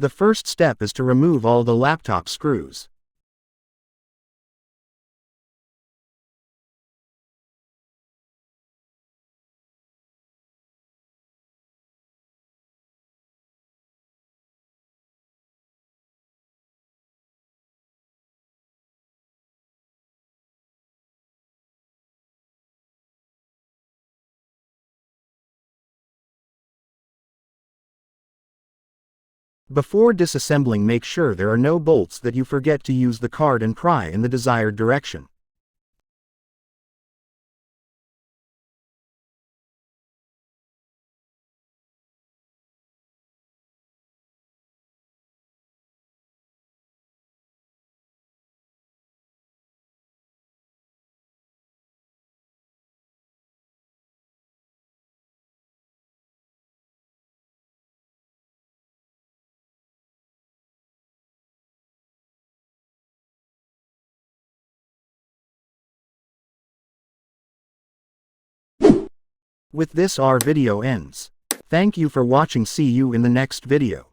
The first step is to remove all the laptop screws. Before disassembling, make sure there are no bolts that you forget to use the card and pry in the desired direction. With this, our video ends. Thank you for watching. See you in the next video.